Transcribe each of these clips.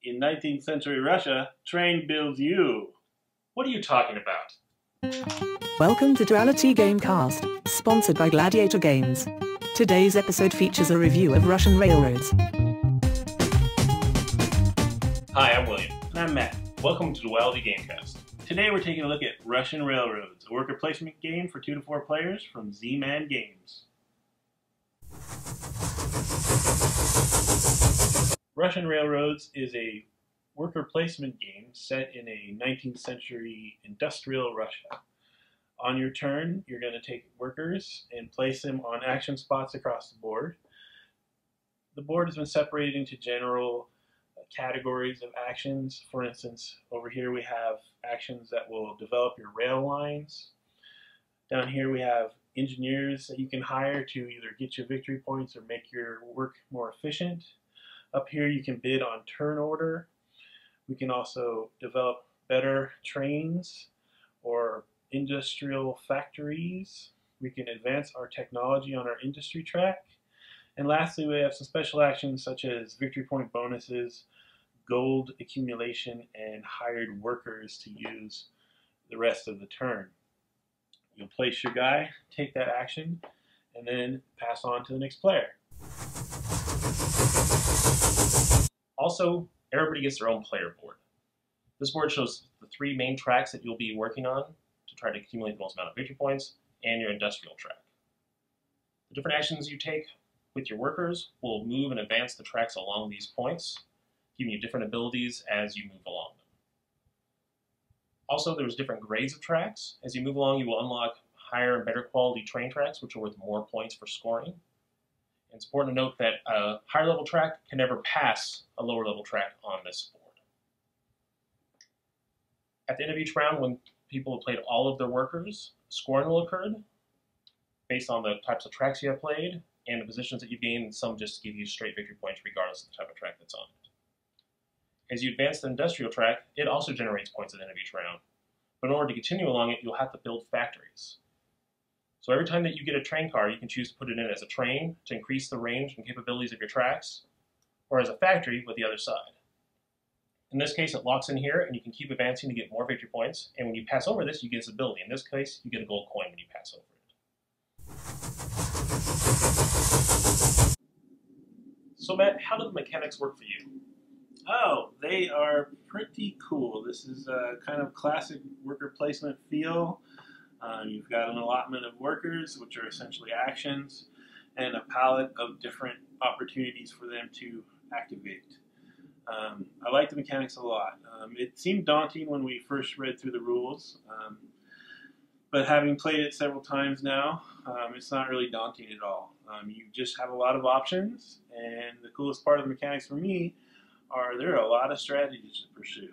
In 19th century Russia, train builds you. What are you talking about? Welcome to Duality Gamecast, sponsored by Gladiator Games. Today's episode features a review of Russian railroads. Hi, I'm William. And I'm Matt. Welcome to Duality Gamecast. Today we're taking a look at Russian Railroads, a worker placement game for 2 to 4 players from Z-Man Games. Russian Railroads is a worker placement game set in a 19th century industrial Russia. On your turn, you're going to take workers and place them on action spots across the board. The board has been separated into general categories of actions. For instance, over here we have actions that will develop your rail lines. Down here we have engineers that you can hire to either get you victory points or make your work more efficient. Up here you can bid on turn order. We can also develop better trains or industrial factories. We can advance our technology on our industry track. And lastly, we have some special actions such as victory point bonuses, gold accumulation, and hired workers to use the rest of the turn. You'll place your guy, take that action, and then pass on to the next player. Also, everybody gets their own player board. This board shows the 3 main tracks that you'll be working on to try to accumulate the most amount of victory points, and your industrial track. The different actions you take with your workers will move and advance the tracks along these points, giving you different abilities as you move along them. Also, there's different grades of tracks. As you move along, you will unlock higher and better quality train tracks, which are worth more points for scoring. It's important to note that a higher level track can never pass a lower level track on this board. At the end of each round, when people have played all of their workers, scoring will occur based on the types of tracks you have played and the positions that you've gained, and some just give you straight victory points regardless of the type of track that's on it. As you advance the industrial track, it also generates points at the end of each round. But in order to continue along it, you'll have to build factories. So every time that you get a train car, you can choose to put it in as a train to increase the range and capabilities of your tracks, or as a factory with the other side. In this case, it locks in here, and you can keep advancing to get more victory points, and when you pass over this, you get this ability. In this case, you get a gold coin when you pass over it. So Matt, how do the mechanics work for you? Oh, they are pretty cool. This is a kind of classic worker placement feel. You've got an allotment of workers, which are essentially actions, and a palette of different opportunities for them to activate. I like the mechanics a lot. It seemed daunting when we first read through the rules, but having played it several times now, it's not really daunting at all. You just have a lot of options, and the coolest part of the mechanics for me are there are a lot of strategies to pursue.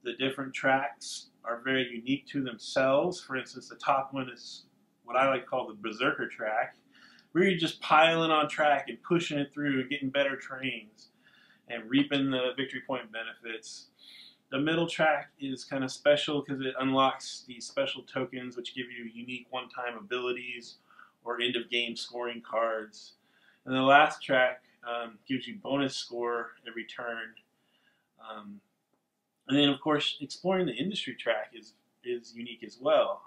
The different tracks are very unique to themselves. For instance, the top one is what I like to call the Berserker track, where you're just piling on track and pushing it through and getting better trains and reaping the victory point benefits. The middle track is kind of special because it unlocks these special tokens which give you unique one-time abilities or end-of-game scoring cards. And the last track gives you bonus score every turn. And then, of course, exploring the industry track is unique as well.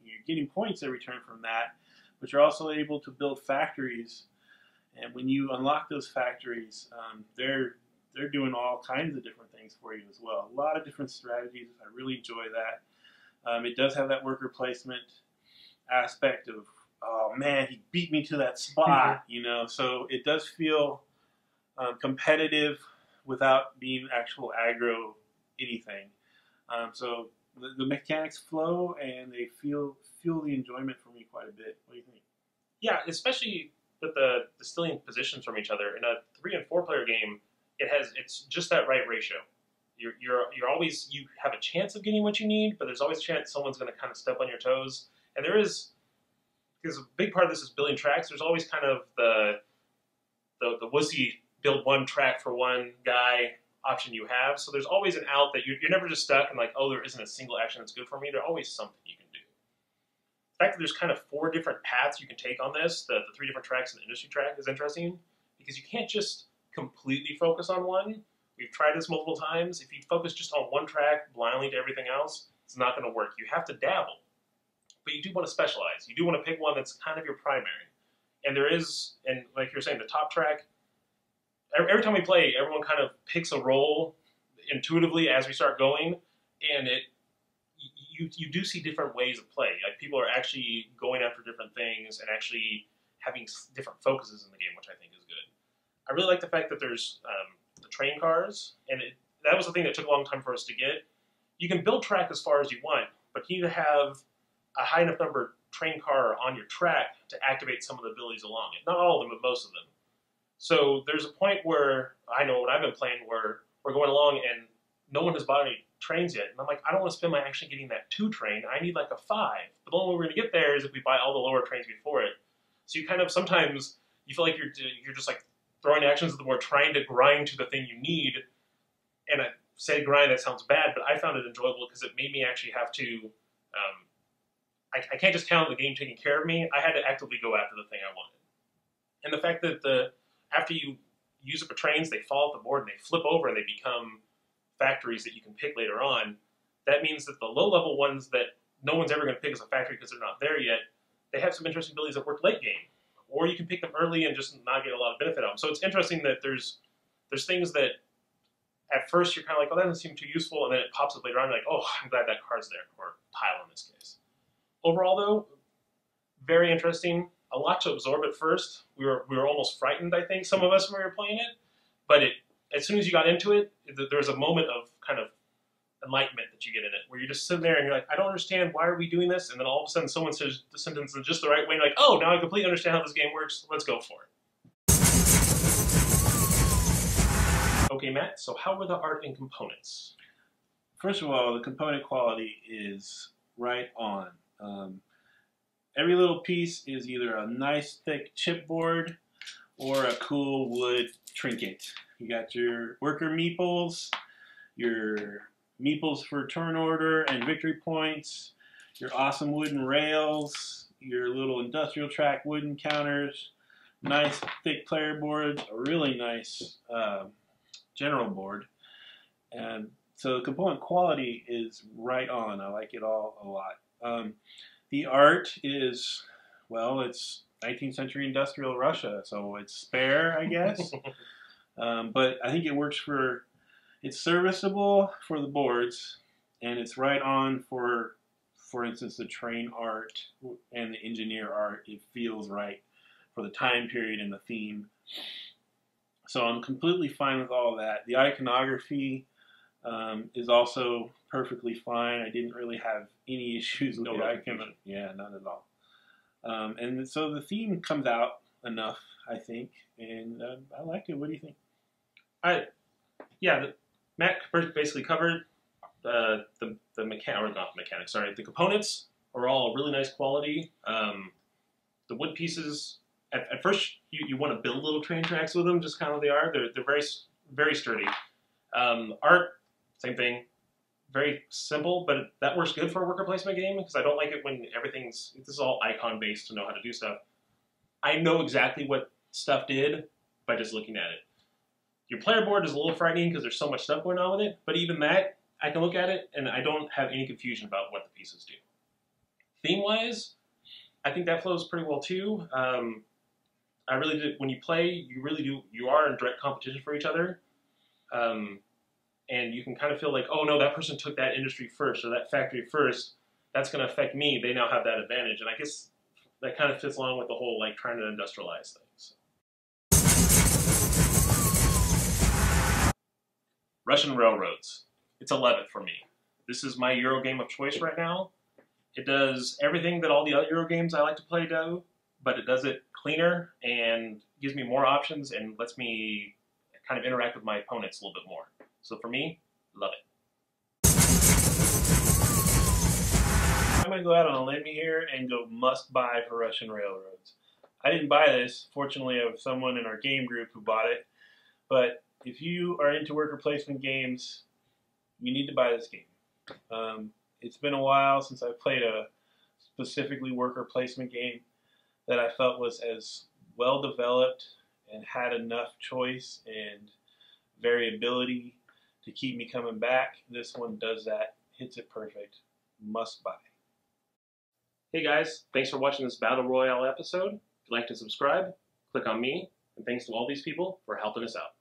You're getting points every turn from that, but you're also able to build factories. And when you unlock those factories, they're doing all kinds of different things for you as well. A lot of different strategies. I really enjoy that. It does have that worker placement aspect of, oh man, he beat me to that spot, you know. So it does feel competitive without being actual aggro anything. So the mechanics flow and they fuel the enjoyment for me quite a bit. What do you think? Yeah, especially with the stealing positions from each other. In a 3 and 4 player game, it's just that right ratio. You're always, you have a chance of getting what you need, but there's always a chance someone's going to kind of step on your toes. And there is, because a big part of this is building tracks, there's always kind of the wussy build one track for one guy option you have. So there's always an out that you're never just stuck and like, oh, there isn't a single action that's good for me. There's always something you can do. The fact that there's kind of 4 different paths you can take on this, the 3 different tracks and the industry track is interesting because you can't just completely focus on one. We've tried this multiple times. If you focus just on one track blindly to everything else, it's not going to work. You have to dabble. But you do want to specialize. You do want to pick one that's kind of your primary. And there is, and like you're saying, the top track, every time we play, everyone kind of picks a role intuitively as we start going, and you do see different ways of play. Like, people are actually going after different things and actually having different focuses in the game, which I think is good. I really like the fact that there's the train cars, and that was the thing that took a long time for us to get. You can build track as far as you want, but you need to have a high enough number train car on your track to activate some of the abilities along it. Not all of them, but most of them. So there's a point where, I know when I've been playing, where we're going along and no one has bought any trains yet. And I'm like, I don't want to spend my actually getting that 2 train. I need like a 5. But the only way we're going to get there is if we buy all the lower trains before it. So you kind of, sometimes, you feel like you're just like throwing actions at the board, trying to grind to the thing you need. And I say grind, that sounds bad, but I found it enjoyable because it made me actually have to, I can't just count on the game taking care of me. I had to actively go after the thing I wanted. And the fact that after you use up the trains, they fall off the board and they flip over and they become factories that you can pick later on. That means that the low-level ones that no one's ever going to pick as a factory because they're not there yet, they have some interesting abilities that work late game. Or you can pick them early and just not get a lot of benefit out of them. So it's interesting that there's things that at first you're kind of like, oh, that doesn't seem too useful, and then it pops up later on, you're like, oh, I'm glad that card's there, or pile in this case. Overall, though, very interesting. A lot to absorb at first. We were almost frightened, I think, some of us when we were playing it. But as soon as you got into it, there was a moment of kind of enlightenment that you get in it, where you're just sitting there and you're like, I don't understand, why are we doing this? And then all of a sudden someone says the sentence in just the right way, and you're like, oh, now I completely understand how this game works. Let's go for it. Okay, Matt, so how were the art and components? First of all, the component quality is right on. Every little piece is either a nice thick chipboard or a cool wood trinket. You got your worker meeples, your meeples for turn order and victory points, your awesome wooden rails, your little industrial track wooden counters, nice thick player boards, a really nice general board. And so the component quality is right on. I like it all a lot. The art is, well, it's 19th century industrial Russia, so it's spare, I guess. But I think it works it's serviceable for the boards, and it's right on for instance, the train art and the engineer art. It feels right for the time period and the theme. So I'm completely fine with all that. The iconography is also perfectly fine. I didn't really have any issues with the icon. Yeah, not at all. And so the theme comes out enough, I think, and I like it. What do you think? Matt basically covered the components are all really nice quality. The wood pieces, at first you want to build little train tracks with them, just kind of they are. They're very, very sturdy. Art, same thing. Very simple, but that works good for a worker placement game because I don't like it when this is all icon based to know how to do stuff. I know exactly what stuff did by just looking at it. Your player board is a little frightening because there's so much stuff going on with it, but even that, I can look at it and I don't have any confusion about what the pieces do. Theme-wise, I think that flows pretty well too. I really do. When you play, you are in direct competition for each other. And you can kind of feel like, oh no, that person took that industry first or that factory first. That's going to affect me. They now have that advantage. And I guess that kind of fits along with the whole like trying to industrialize things. Russian Railroads. It's 11 for me. This is my Euro game of choice right now. It does everything that all the other Euro games I like to play do, but it does it cleaner and gives me more options and lets me kind of interact with my opponents a little bit more. So for me, love it. I'm going to go out on a limb here and go must buy for Russian Railroads. I didn't buy this. Fortunately, I have someone in our game group who bought it. But if you are into worker placement games, you need to buy this game. It's been a while since I played a specifically worker placement game that I felt was as well developed and had enough choice and variability to keep me coming back. This one does that, hits it perfect. Must buy. Hey guys, thanks for watching this Battle Royale episode. If you'd like to subscribe, click on me, and thanks to all these people for helping us out.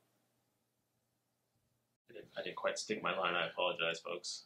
I didn't quite stick my line, I apologize, folks.